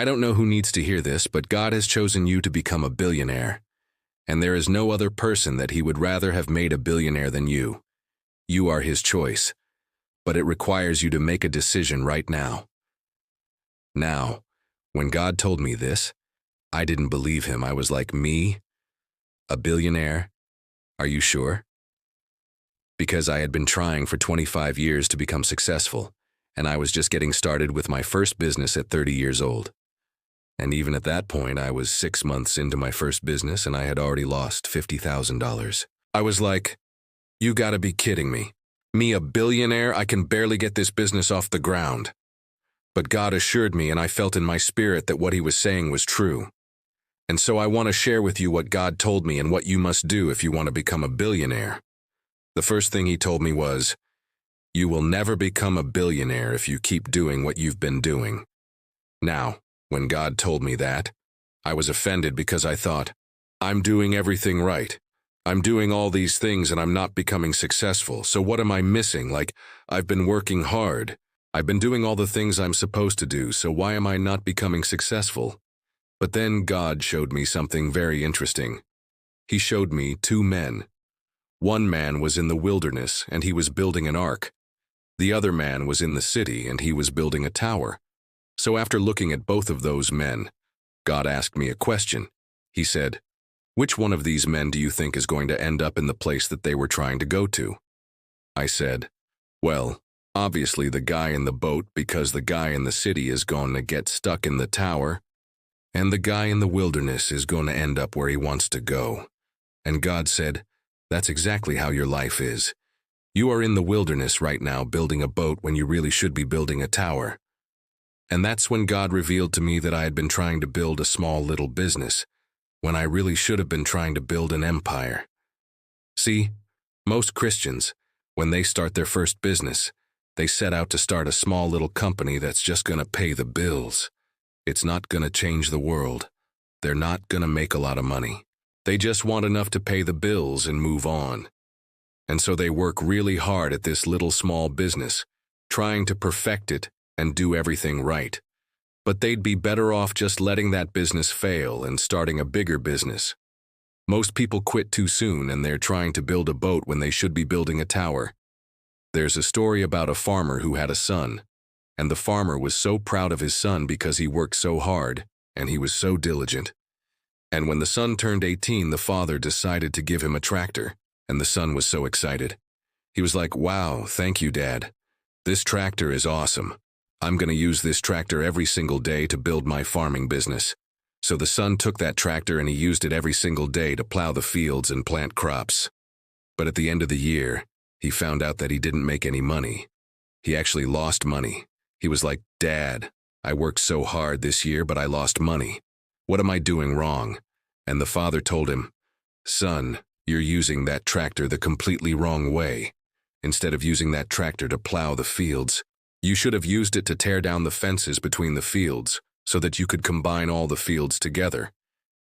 I don't know who needs to hear this, but God has chosen you to become a billionaire. And there is no other person that he would rather have made a billionaire than you. You are his choice. But it requires you to make a decision right now. Now, when God told me this, I didn't believe him. I was like, me? A billionaire? Are you sure? Because I had been trying for 25 years to become successful, and I was just getting started with my first business at 30 years old. And even at that point, I was 6 months into my first business and I had already lost $50,000. I was like, you gotta be kidding me. Me, a billionaire? I can barely get this business off the ground. But God assured me, and I felt in my spirit that what he was saying was true. And so I want to share with you what God told me and what you must do if you want to become a billionaire. The first thing he told me was, you will never become a billionaire if you keep doing what you've been doing. Now, when God told me that, I was offended because I thought, I'm doing everything right. I'm doing all these things and I'm not becoming successful, so what am I missing? Like, I've been working hard. I've been doing all the things I'm supposed to do, so why am I not becoming successful? But then God showed me something very interesting. He showed me 2 men. One man was in the wilderness and he was building an ark. The other man was in the city and he was building a tower. So after looking at both of those men, God asked me a question. He said, which one of these men do you think is going to end up in the place that they were trying to go to? I said, well, obviously the guy in the boat, because the guy in the city is going to get stuck in the tower, and the guy in the wilderness is going to end up where he wants to go. And God said, that's exactly how your life is. You are in the wilderness right now building a boat when you really should be building a tower. And that's when God revealed to me that I had been trying to build a small little business, when I really should have been trying to build an empire. See, most Christians, when they start their first business, they set out to start a small little company that's just going to pay the bills. It's not going to change the world. They're not going to make a lot of money. They just want enough to pay the bills and move on. And so they work really hard at this little small business, trying to perfect it and do everything right. But they'd be better off just letting that business fail and starting a bigger business. Most people quit too soon and they're trying to build a boat when they should be building a tower. There's a story about a farmer who had a son, and the farmer was so proud of his son because he worked so hard and he was so diligent. And when the son turned 18, the father decided to give him a tractor, and the son was so excited. He was like, wow, thank you, Dad. This tractor is awesome. I'm going to use this tractor every single day to build my farming business. So the son took that tractor and he used it every single day to plow the fields and plant crops. But at the end of the year, he found out that he didn't make any money. He actually lost money. He was like, Dad, I worked so hard this year, but I lost money. What am I doing wrong? And the father told him, son, you're using that tractor the completely wrong way. Instead of using that tractor to plow the fields, you should have used it to tear down the fences between the fields so that you could combine all the fields together.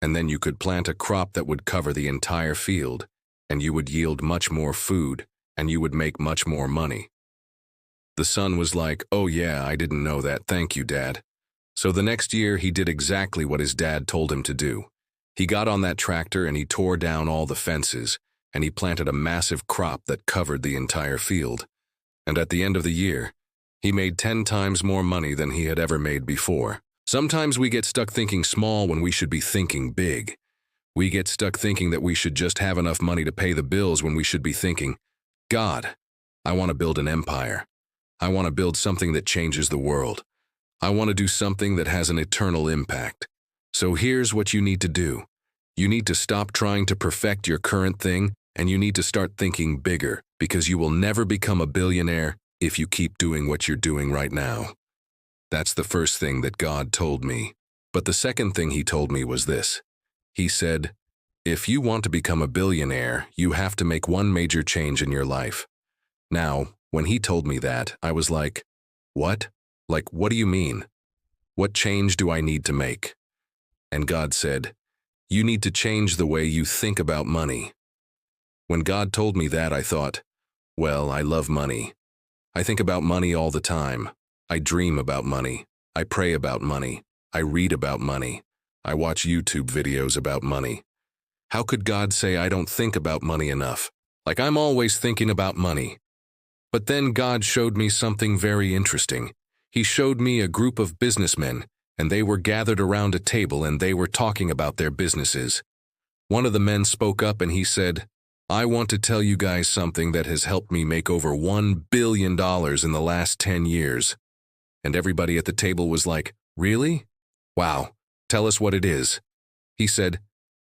And then you could plant a crop that would cover the entire field, and you would yield much more food, and you would make much more money. The son was like, oh yeah, I didn't know that, thank you, Dad. So the next year he did exactly what his dad told him to do. He got on that tractor and he tore down all the fences, and he planted a massive crop that covered the entire field. And at the end of the year, he made 10 times more money than he had ever made before. Sometimes we get stuck thinking small when we should be thinking big. We get stuck thinking that we should just have enough money to pay the bills when we should be thinking, God, I want to build an empire. I want to build something that changes the world. I want to do something that has an eternal impact. So here's what you need to do. You need to stop trying to perfect your current thing, and you need to start thinking bigger, because you will never become a billionaire if you keep doing what you're doing right now. That's the first thing that God told me. But the second thing he told me was this. He said, if you want to become a billionaire, you have to make one major change in your life. Now, when he told me that, I was like, what? Like, what do you mean? What change do I need to make? And God said, you need to change the way you think about money. When God told me that, I thought, well, I love money. I think about money all the time. I dream about money. I pray about money. I read about money. I watch YouTube videos about money. How could God say I don't think about money enough? Like I'm always thinking about money. But then God showed me something very interesting. He showed me a group of businessmen, and they were gathered around a table and they were talking about their businesses. One of the men spoke up and he said, I want to tell you guys something that has helped me make over $1 billion in the last 10 years. And everybody at the table was like, really? Wow, tell us what it is. He said,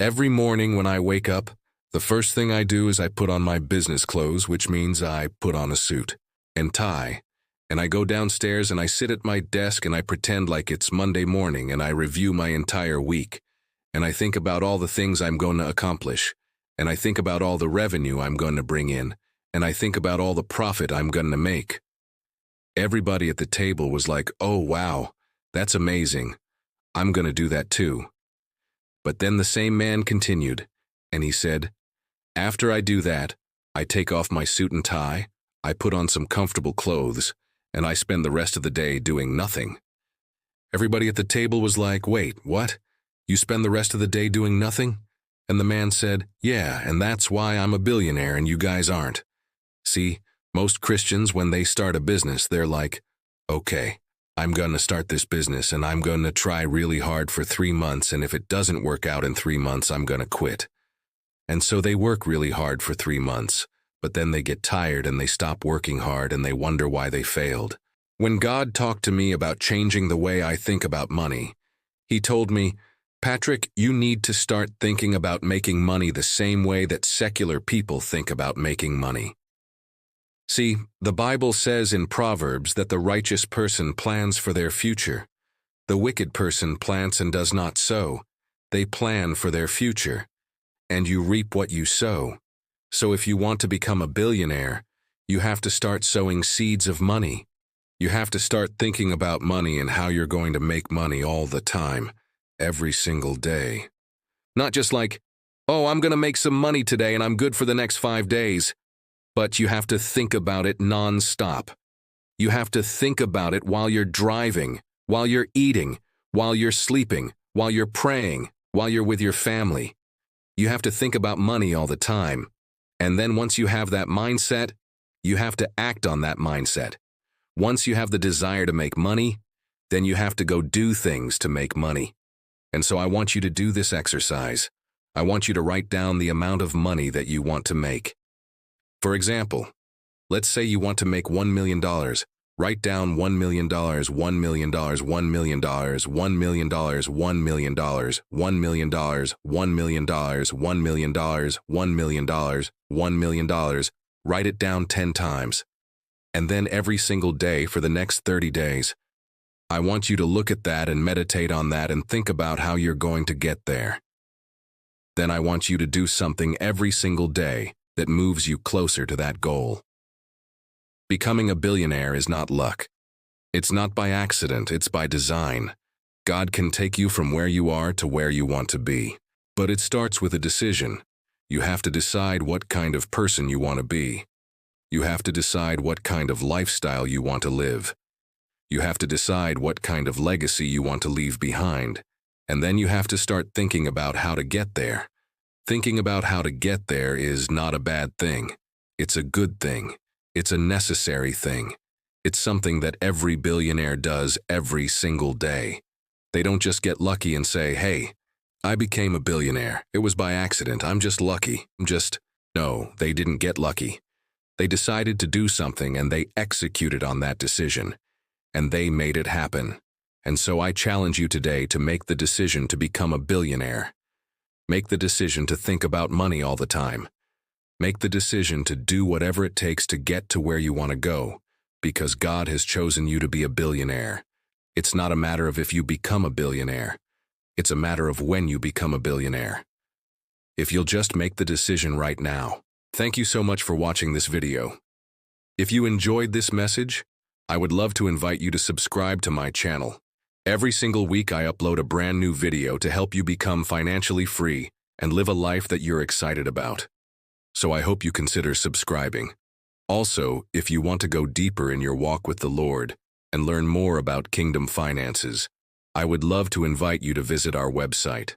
every morning when I wake up, the first thing I do is I put on my business clothes, which means I put on a suit and tie. And I go downstairs and I sit at my desk and I pretend like it's Monday morning and I review my entire week. And I think about all the things I'm going to accomplish. And I think about all the revenue I'm going to bring in. And I think about all the profit I'm going to make. Everybody at the table was like, oh wow, that's amazing. I'm going to do that too. But then the same man continued, and he said, after I do that, I take off my suit and tie, I put on some comfortable clothes, and I spend the rest of the day doing nothing. Everybody at the table was like, wait, what? You spend the rest of the day doing nothing? And the man said, yeah, and that's why I'm a billionaire and you guys aren't. See, most Christians, when they start a business, they're like, okay, I'm going to start this business and I'm going to try really hard for 3 months, and if it doesn't work out in 3 months, I'm going to quit. And so they work really hard for 3 months, but then they get tired and they stop working hard and they wonder why they failed. When God talked to me about changing the way I think about money, He told me, Patrick, you need to start thinking about making money the same way that secular people think about making money. See, the Bible says in Proverbs that the righteous person plans for their future. The wicked person plants and does not sow. They plan for their future. And you reap what you sow. So if you want to become a billionaire, you have to start sowing seeds of money. You have to start thinking about money and how you're going to make money all the time, every single day. Not just like, oh, I'm going to make some money today and I'm good for the next 5 days. But you have to think about it non-stop. You have to think about it while you're driving, while you're eating, while you're sleeping, while you're praying, while you're with your family. You have to think about money all the time. And then once you have that mindset, you have to act on that mindset. Once you have the desire to make money, then you have to go do things to make money. And so I want you to do this exercise. I want you to write down the amount of money that you want to make. For example, let's say you want to make $1 million. Write down $1 million, $1 million, $1 million, $1 million, $1 million, $1 million, $1 million, $1 million, $1 million, $1 million. Write it down 10 times. And then every single day for the next 30 days, I want you to look at that and meditate on that and think about how you're going to get there. Then I want you to do something every single day that moves you closer to that goal. Becoming a billionaire is not luck. It's not by accident, it's by design. God can take you from where you are to where you want to be. But it starts with a decision. You have to decide what kind of person you want to be. You have to decide what kind of lifestyle you want to live. You have to decide what kind of legacy you want to leave behind. And then you have to start thinking about how to get there. Thinking about how to get there is not a bad thing. It's a good thing. It's a necessary thing. It's something that every billionaire does every single day. They don't just get lucky and say, hey, I became a billionaire. It was by accident. I'm just lucky. No, they didn't get lucky. They decided to do something and they executed on that decision. And they made it happen. And so I challenge you today to make the decision to become a billionaire. Make the decision to think about money all the time. Make the decision to do whatever it takes to get to where you want to go, because God has chosen you to be a billionaire. It's not a matter of if you become a billionaire. It's a matter of when you become a billionaire. If you'll just make the decision right now. Thank you so much for watching this video. If you enjoyed this message, I would love to invite you to subscribe to my channel. Every single week I upload a brand new video to help you become financially free and live a life that you're excited about. So I hope you consider subscribing. Also, if you want to go deeper in your walk with the Lord and learn more about kingdom finances, I would love to invite you to visit our website.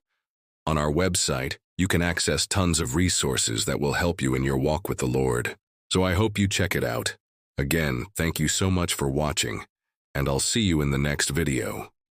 On our website, you can access tons of resources that will help you in your walk with the Lord. So I hope you check it out. Again, thank you so much for watching, and I'll see you in the next video.